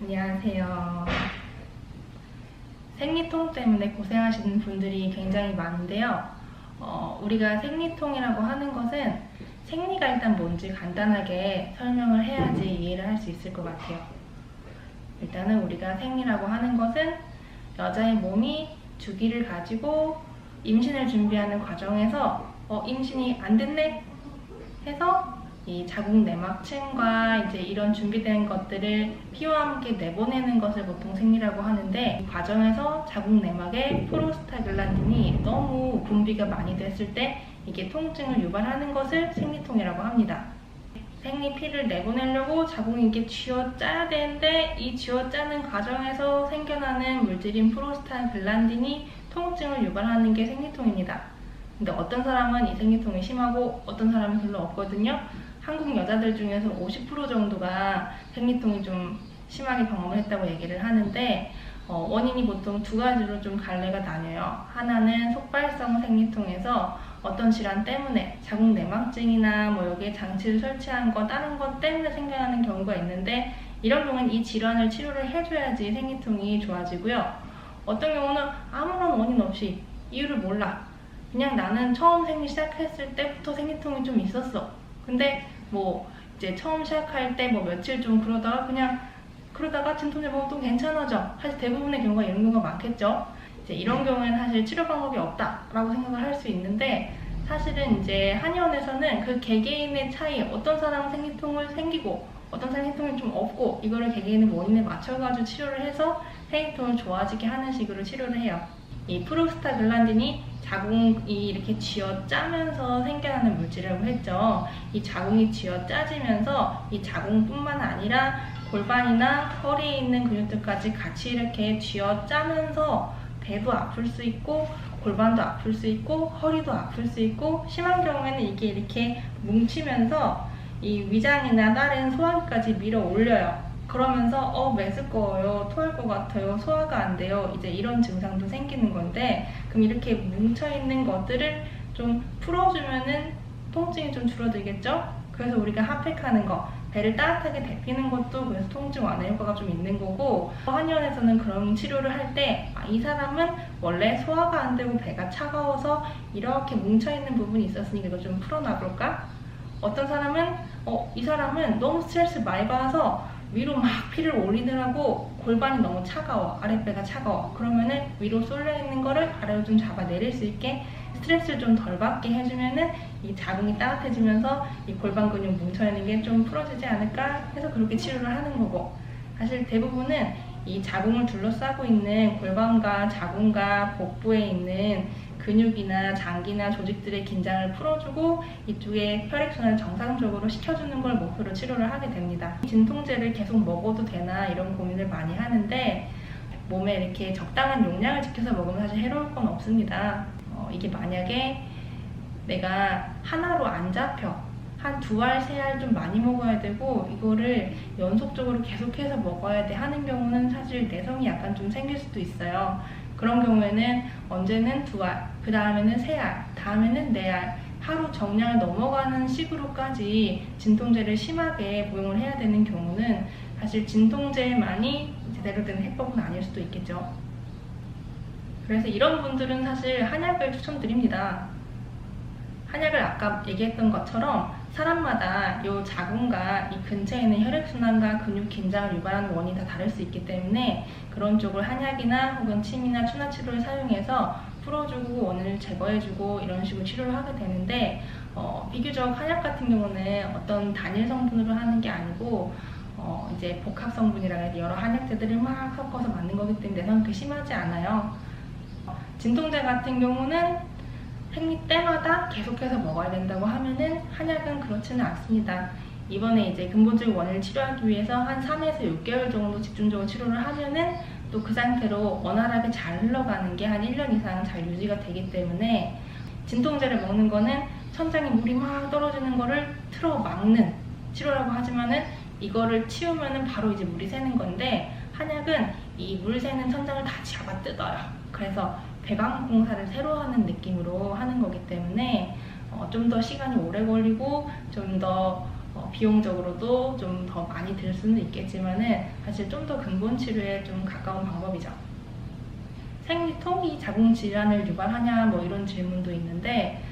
안녕하세요. 생리통 때문에 고생하시는 분들이 굉장히 많은데요. 우리가 생리통이라고 하는 것은 생리가 일단 뭔지 간단하게 설명을 해야지 이해를 할 수 있을 것 같아요. 일단은 우리가 생리라고 하는 것은 여자의 몸이 주기를 가지고 임신을 준비하는 과정에서 임신이 안 됐네 해서 이 자궁 내막층과 이제 이런 준비된 것들을 피와 함께 내보내는 것을 보통 생리라고 하는데, 이 과정에서 자궁 내막에 프로스타글란딘이 너무 분비가 많이 됐을 때 이게 통증을 유발하는 것을 생리통이라고 합니다. 생리피를 내보내려고 자궁이 이렇게 쥐어짜야 되는데 이 쥐어짜는 과정에서 생겨나는 물질인 프로스타글란딘이 통증을 유발하는 게 생리통입니다. 근데 어떤 사람은 이 생리통이 심하고 어떤 사람은 별로 없거든요. 한국 여자들 중에서 50% 정도가 생리통이 좀 심하게 경험을 했다고 얘기를 하는데, 원인이 보통 두 가지로 좀 갈래가 나뉘어요. 하나는 속발성 생리통에서 어떤 질환 때문에 자궁 내막증이나 여기에 장치를 설치한 거 다른 것 때문에 생겨나는 경우가 있는데, 이런 경우는 이 질환을 치료를 해줘야지 생리통이 좋아지고요. 어떤 경우는 아무런 원인 없이 이유를 몰라. 그냥 나는 처음 생리 시작했을 때부터 생리통이 좀 있었어. 근데 이제 처음 시작할 때 며칠 좀 그러다가 진통제 먹으면 또 괜찮아져. 사실 대부분의 경우가 이런 경우가 많겠죠. 이제 이런 경우에는 사실 치료 방법이 없다라고 생각을 할 수 있는데, 사실은 이제 한의원에서는 그 개개인의 차이, 어떤 사람은 생리통을 생기고 어떤 사람은 생리통이 좀 없고, 이거를 개개인의 원인에 맞춰가지고 치료를 해서 생리통을 좋아지게 하는 식으로 치료를 해요. 이 프로스타글란딘이 자궁이 이렇게 쥐어짜면서 생겨나는 물질이라고 했죠. 이 자궁이 쥐어짜지면서 이 자궁뿐만 아니라 골반이나 허리에 있는 근육들까지 같이 이렇게 쥐어짜면서 배도 아플 수 있고 골반도 아플 수 있고 허리도 아플 수 있고, 심한 경우에는 이게 이렇게 뭉치면서 이 위장이나 다른 소화기까지 밀어 올려요. 그러면서 메스꺼워요, 토할 것 같아요, 소화가 안 돼요, 이제 이런 증상도 생기는 건데, 그럼 이렇게 뭉쳐있는 것들을 좀 풀어주면은 통증이 좀 줄어들겠죠? 그래서 우리가 핫팩하는 거, 배를 따뜻하게 데피는 것도 그래서 통증 완화 효과가 좀 있는 거고, 한의원에서는 그런 치료를 할 때 이 사람은 원래 소화가 안 되고 배가 차가워서 이렇게 뭉쳐있는 부분이 있었으니까 이거 좀 풀어놔볼까? 어떤 사람은 이 사람은 너무 스트레스 많이 받아서 위로 막 피를 올리느라고 골반이 너무 차가워, 아랫배가 차가워. 그러면은 위로 쏠려 있는 거를 아래로 좀 잡아 내릴 수 있게 스트레스를 좀 덜 받게 해주면은 이 자궁이 따뜻해지면서 이 골반 근육 뭉쳐있는 게 좀 풀어지지 않을까 해서 그렇게 치료를 하는 거고, 사실 대부분은 이 자궁을 둘러싸고 있는 골반과 자궁과 복부에 있는 근육이나 장기나 조직들의 긴장을 풀어주고 이쪽에 혈액순환을 정상적으로 시켜주는 걸 목표로 치료를 하게 됩니다. 진통제를 계속 먹어도 되나 이런 고민을 많이 하는데, 몸에 이렇게 적당한 용량을 지켜서 먹으면 사실 해로울 건 없습니다. 이게 만약에 내가 하나로 안 잡혀, 한 2알, 3알 좀 많이 먹어야 되고 이거를 연속적으로 계속해서 먹어야 돼 하는 경우는 사실 내성이 약간 좀 생길 수도 있어요. 그런 경우에는 언제는 2알, 그 다음에는 3알, 다음에는 4알, 하루 정량을 넘어가는 식으로까지 진통제를 심하게 복용을 해야 되는 경우는 사실 진통제만이 제대로 된 해법은 아닐 수도 있겠죠. 그래서 이런 분들은 사실 한약을 추천드립니다. 한약을 아까 얘기했던 것처럼 사람마다 이 자궁과 이 근처에 있는 혈액순환과 근육 긴장을 유발하는 원인이 다 다를 수 있기 때문에 그런 쪽을 한약이나 혹은 침이나 추나치료를 사용해서 풀어주고 원인을 제거해주고 이런 식으로 치료를 하게 되는데, 비교적 한약 같은 경우는 어떤 단일 성분으로 하는 게 아니고 이제 복합 성분이라는 여러 한약재들을 막 섞어서 만든 거기 때문에 내성이 그렇게 심하지 않아요. 진통제 같은 경우는 생리 때마다 계속해서 먹어야 된다고 하면은 한약은 그렇지는 않습니다. 이번에 이제 근본적인 원인을 치료하기 위해서 한 3에서 6개월 정도 집중적으로 치료를 하면은 또 그 상태로 원활하게 잘 흘러가는 게 한 1년 이상 잘 유지가 되기 때문에, 진통제를 먹는 거는 천장에 물이 막 떨어지는 거를 틀어 막는 치료라고 하지만은 이거를 치우면은 바로 이제 물이 새는 건데, 한약은 이 물 새는 천장을 다 잡아 뜯어요. 그래서 배관 공사를 새로 하는 느낌으로 하는 거기 때문에 좀 더 시간이 오래 걸리고 좀 더 비용적으로도 좀 더 많이 들 수는 있겠지만은 사실 좀 더 근본 치료에 좀 가까운 방법이죠. 생리통이 자궁질환을 유발하냐 뭐 이런 질문도 있는데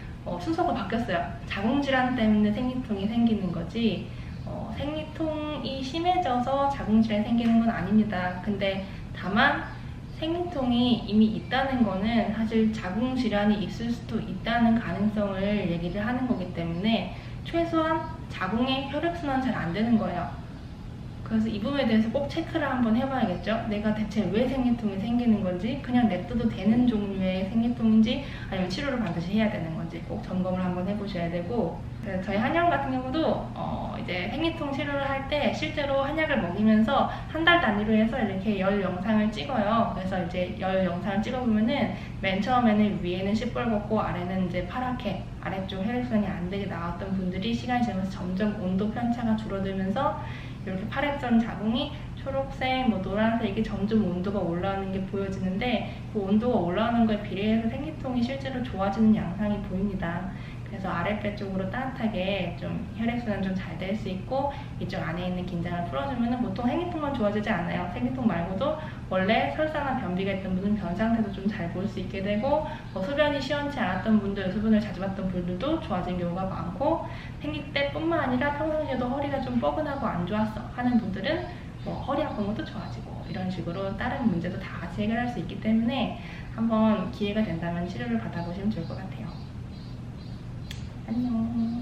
순서가 바뀌었어요. 자궁질환 때문에 생리통이 생기는 거지 생리통이 심해져서 자궁질환이 생기는 건 아닙니다. 근데 다만 생리통이 이미 있다는 거는 사실 자궁질환이 있을 수도 있다는 가능성을 얘기를 하는 거기 때문에 최소한 자궁의 혈액순환 잘 안 되는 거예요. 그래서 이 부분에 대해서 꼭 체크를 한번 해봐야겠죠. 내가 대체 왜 생리통이 생기는 건지, 그냥 냅둬도 되는 종류의 생리통인지, 아니면 치료를 반드시 해야 되는 건지 꼭 점검을 한번 해보셔야 되고, 저희 한의원 같은 경우도 이제 생리통 치료를 할 때 실제로 한약을 먹이면서 한 달 단위로 해서 이렇게 열 영상을 찍어요. 그래서 이제 열 영상을 찍어보면은 맨 처음에는 위에는 시뻘겋고 아래는 이제 파랗게 아래쪽 혈액순환이 안 되게 나왔던 분들이 시간이 지나면서 점점 온도 편차가 줄어들면서 이렇게 파랬던 자궁이 초록색, 뭐 노란색 이게 점점 온도가 올라오는 게 보여지는데 그 온도가 올라오는 거에 비례해서 생리통이 실제로 좋아지는 양상이 보입니다. 그래서 아랫배 쪽으로 따뜻하게 좀 혈액순환 좀 잘 될 수 있고 이쪽 안에 있는 긴장을 풀어주면 보통 생리통만 좋아지지 않아요. 생리통 말고도 원래 설사나 변비가 있던 분은 변 상태도 좀 잘 볼 수 있게 되고 소변이 시원치 않았던 분들, 소변을 자주 봤던 분들도 좋아진 경우가 많고 생리 때뿐만 아니라 평상시에도 허리가 좀 뻐근하고 안 좋았어 하는 분들은 허리 아픈 것도 좋아지고 이런 식으로 다른 문제도 다 같이 해결할 수 있기 때문에 한번 기회가 된다면 치료를 받아보시면 좋을 것 같아요. 안녕.